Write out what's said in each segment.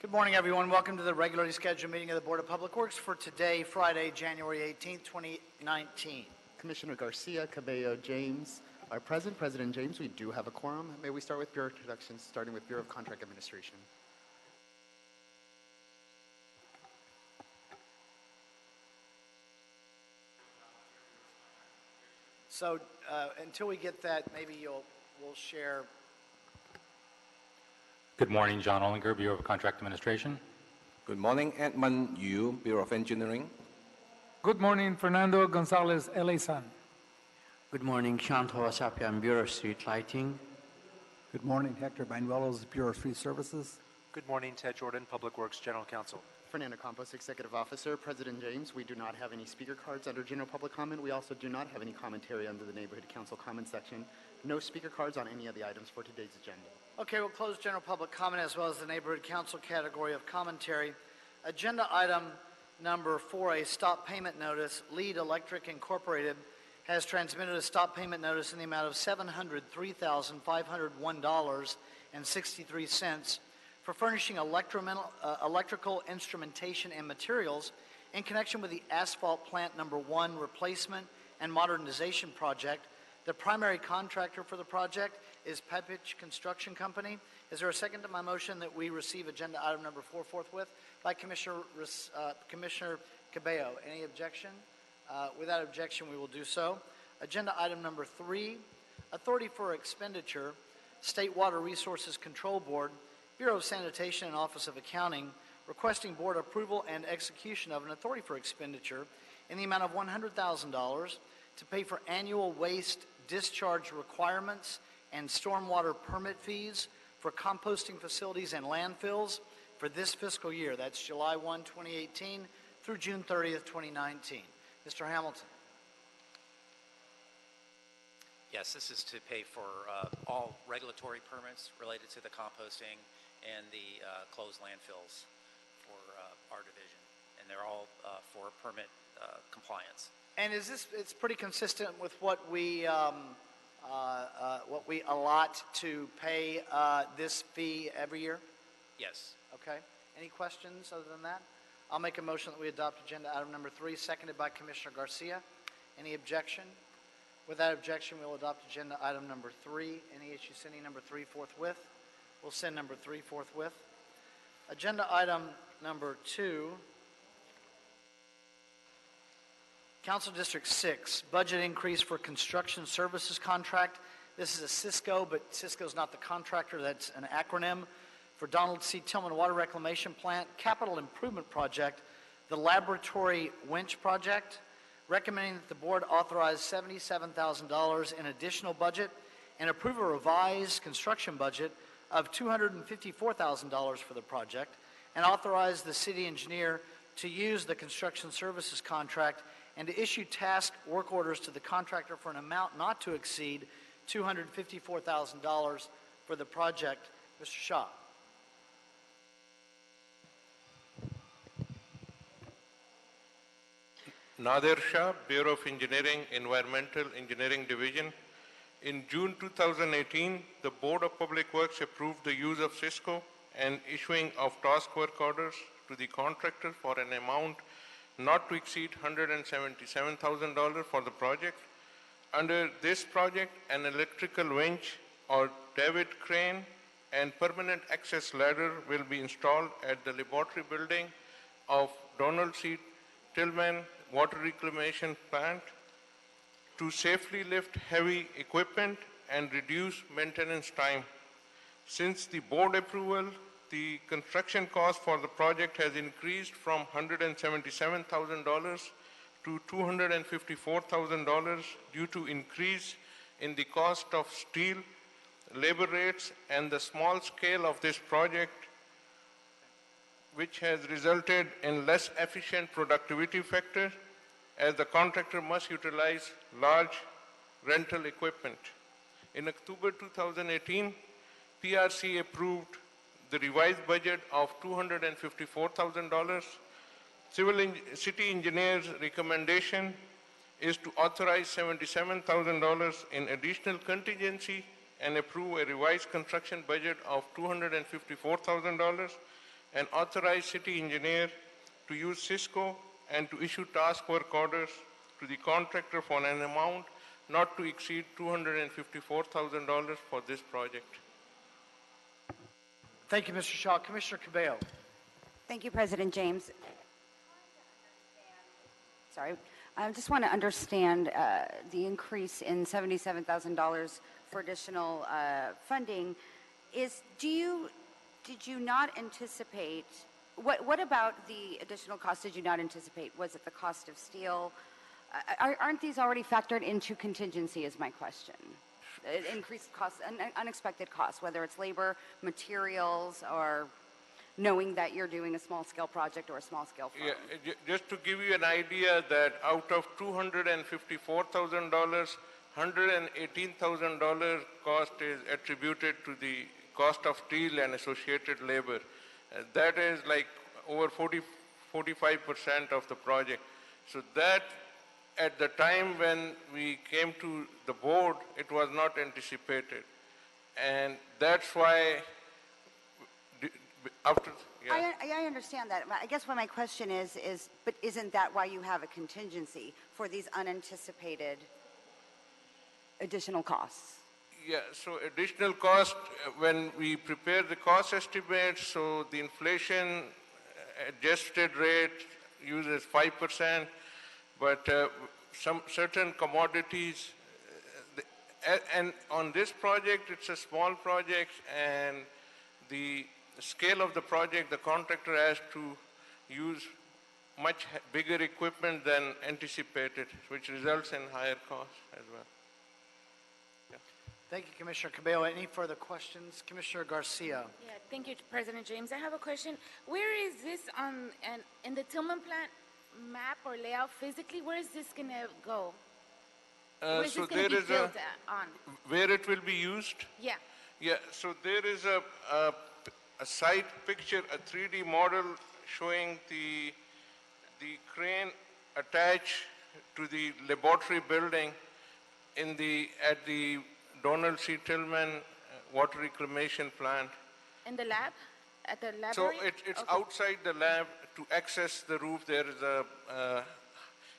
Good morning, everyone. Welcome to the regularly scheduled meeting of the Board of Public Works for today, Friday, January 18th, 2019. Commissioner Garcia, Cabello, James are present. President James, we do have a quorum. May we start with Bureau introductions, starting with Bureau of Contract Administration. So until we get that, maybe we'll share. Good morning, John Ollinger, Bureau of Contract Administration. Good morning, Edmund Yu, Bureau of Engineering. Good morning, Fernando Gonzalez, LA-San. Good morning, Shanto Asapian, Bureau of Street Lighting. Good morning, Hector Banuelos, Bureau of Street Services. Good morning, Ted Jordan, Public Works General Counsel. Fernando Campos, Executive Officer. President James, we do not have any speaker cards under general public comment. We also do not have any commentary under the Neighborhood Council comment section. No speaker cards on any of the items for today's agenda. Okay, we'll close general public comment as well as the Neighborhood Council category of commentary. Agenda item number 4A, stop payment notice. Lead Electric Incorporated has transmitted a stop payment notice in the amount of $703,501.63 for furnishing electrical instrumentation and materials in connection with the asphalt plant number 1 replacement and modernization project. The primary contractor for the project is Pepich Construction Company. Is there a second to my motion that we receive agenda item number 4 forthwith by Commissioner Cabello? Any objection? Without objection, we will do so. Agenda item number 3, authority for expenditure, State Water Resources Control Board, Bureau of Sanitation and Office of Accounting, requesting board approval and execution of an authority for expenditure in the amount of $100,000 to pay for annual waste discharge requirements and stormwater permit fees for composting facilities and landfills for this fiscal year. That's July 1, 2018 through June 30th, 2019. Mr. Hamilton. Yes, this is to pay for all regulatory permits related to the composting and the closed landfills for our division, and they're all for permit compliance. And is this? It's pretty consistent with what we allot to pay this fee every year. Yes. Okay. Any questions other than that? I'll make a motion that we adopt agenda item number 3, seconded by Commissioner Garcia. Any objection? Without objection, we'll adopt agenda item number 3. Any issue sending number 3 forthwith? We'll send number 3 forthwith. Agenda item number 2, Council District 6, budget increase for construction services contract. This is a Cisco, but Cisco's not the contractor. That's an acronym for Donald C. Tillman Water Reclamation Plant Capital Improvement Project, the Laboratory Winch Project, recommending that the board authorize $77,000 in additional budget and approve a revised construction budget of $254,000 for the project, and authorize the city engineer to use the construction services contract and to issue task work orders to the contractor for an amount not to exceed $254,000 for the project. Mr. Shah. Nadir Shah, Bureau of Engineering, Environmental Engineering Division. In June 2018, the Board of Public Works approved the use of Cisco and issuing of task work orders to the contractor for an amount not to exceed $177,000 for the project. Under this project, an electrical winch or David crane and permanent access ladder will be installed at the laboratory building of Donald C. Tillman Water Reclamation Plant to safely lift heavy equipment and reduce maintenance time. Since the board approval, the construction cost for the project has increased from $177,000 to $254,000 due to increase in the cost of steel, labor rates, and the small scale of this project, which has resulted in less efficient productivity factor as the contractor must utilize large rental equipment. In October 2018, PRC approved the revised budget of $254,000. City engineer's recommendation is to authorize $77,000 in additional contingency and approve a revised construction budget of $254,000. and authorize city engineer to use Cisco and to issue task work orders to the contractor for an amount not to exceed $254,000 for this project. Thank you, Mr. Shaw. Commissioner Cabello. Thank you, President James. Sorry. I just want to understand the increase in $77,000 for additional funding. Did you not anticipate, what about the additional cost did you not anticipate? Was it the cost of steel? Aren't these already factored into contingency is my question? Increased costs, unexpected costs, whether it's labor, materials, or knowing that you're doing a small-scale project or a small-scale firm? Yeah, just to give you an idea that out of $254,000, $118,000 cost is attributed to the cost of steel and associated labor. That is like over 45% of the project. So that, at the time when we came to the board, it was not anticipated. And that's why after, yeah. I understand that. I guess what my question is, but isn't that why you have a contingency for these unanticipated additional costs? Yeah, so additional cost, when we prepare the cost estimates, so the inflation adjusted rate uses 5%, but some certain commodities, and on this project, it's a small project, and the scale of the project, the contractor has to use much bigger equipment than anticipated, which results in higher costs as well. Thank you, Commissioner Cabello. Any further questions? Commissioner Garcia. Yeah, thank you, President James. I have a question. Where is this in the Tillman plant map or layout physically? Where is this going to go? Where is So this going to there be is built on? where it will be used? Yeah. Yeah, so there is a site picture, a 3D model showing the crane attached to the laboratory building at the Donald C. Tillman water reclamation plant. In the lab? At the laboratory? So it's Okay. outside the lab. To access the roof, there is a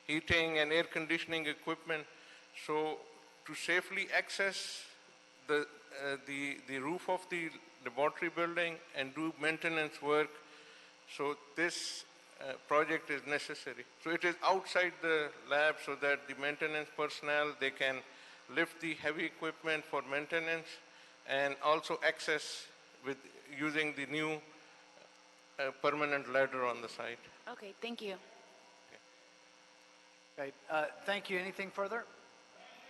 heating and air conditioning equipment. So to safely access the roof of the laboratory building and do maintenance work, so this project is necessary. So it is outside the lab so that the maintenance personnel, they can lift the heavy equipment for maintenance and also access with using the new permanent ladder on the site. Okay, thank you. Okay, thank you. Anything further?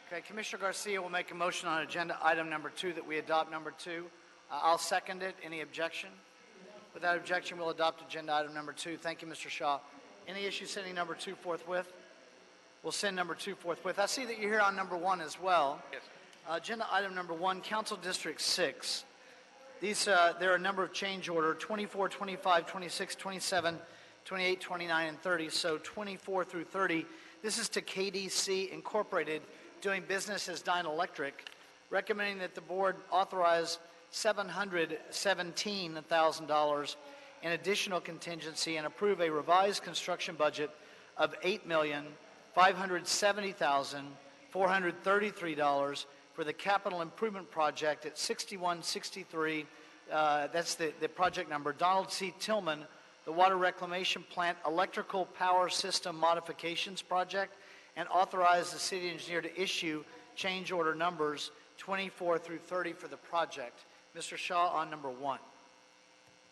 Okay, Commissioner Garcia will make a motion on agenda item number 2 that we adopt number 2. I'll second it. Any objection? Without objection, we'll adopt agenda item number 2. Thank you, Mr. Shaw. Any issue sending number 2 forthwith? We'll send number 2 forthwith. I see that you're here on number 1 as well. Yes. Agenda item number 1, Council District 6. These, there are a number of change order, 24, 25, 26, 27, 28, 29, and 30. So 24 through 30. This is to KDC Incorporated, doing business as Dyne Electric, recommending that the board authorize $717,000 in additional contingency and approve a revised construction budget of $8,570,433 for the capital improvement project at 6163, that's the project number, Donald C. Tillman, the Water Reclamation Plant Electrical Power System Modifications Project, and authorize the city engineer to issue change order numbers 24 through 30 for the project. Mr. Shaw on number 1.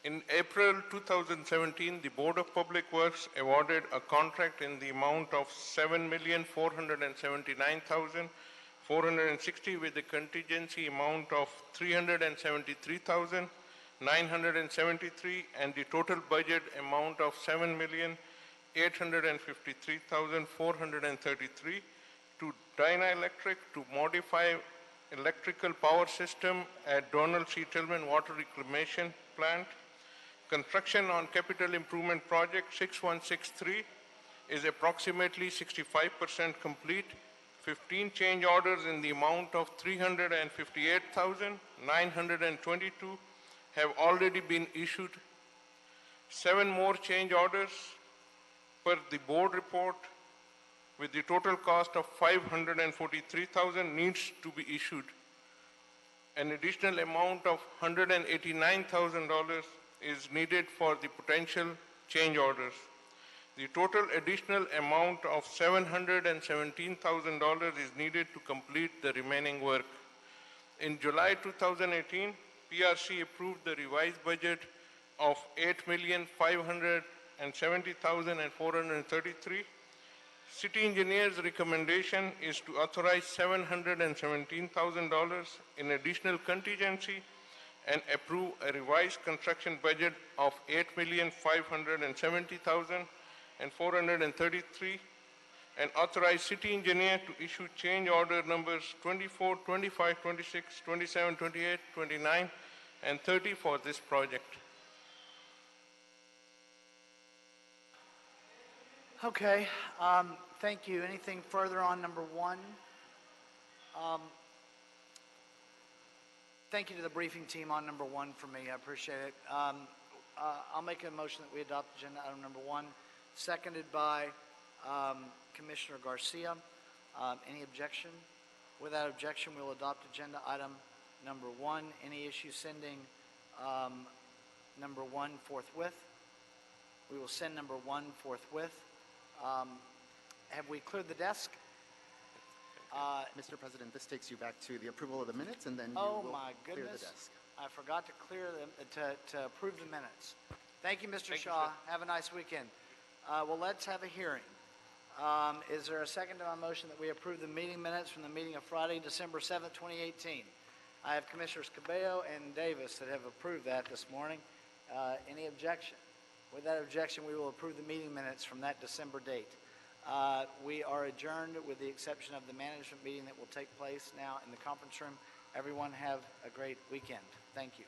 In April 2017, the Board of Public Works awarded a contract in the amount of $7,479,460 with a contingency amount of $373,973 and the total budget amount of $7,853,433 to Dyne Electric to modify electrical power system at Donald C. Tillman Water Reclamation Plant. Construction on capital improvement project 6163 is approximately 65% complete. 15 change orders in the amount of $358,922 have already been issued. 7 more change orders per the board report with the total cost of $543,000 needs to be issued. An additional amount of $189,000 is needed for the potential change orders. The total additional amount of $717,000 is needed to complete the remaining work. In July 2018, PRC approved the revised budget of $8,570,433. City engineer's recommendation is to authorize $717,000 in additional contingency and approve a revised construction budget of $8,570,433 and authorize city engineer to issue change order numbers 24, 25, 26, 27, 28, 29, and 30 for this project. Okay, thank you. Anything further on number 1? Thank you to the briefing team on number 1 for me. I appreciate it. I'll make a motion that we adopt agenda item number 1, seconded by Commissioner Garcia. Any objection? Without objection, we'll adopt agenda item number 1. Any issue sending number 1 forthwith? We will send number 1 forthwith. Have we cleared the desk? Mr. President, this takes you back to the approval of the minutes, and then you Oh will my clear the goodness! desk. I forgot to clear them to approve the minutes. Thank you, Mr. Thank you, Shaw. sir. Have a nice weekend. Well, let's have a hearing. Is there a second to my motion that we approve the meeting minutes from the meeting of Friday, December 7th, 2018? I have Commissioners Cabello and Davis that have approved that this morning. Any objection? Without objection, we will approve the meeting minutes from that December date. We are adjourned with the exception of the management meeting that will take place now in the conference room. Everyone have a great weekend. Thank you.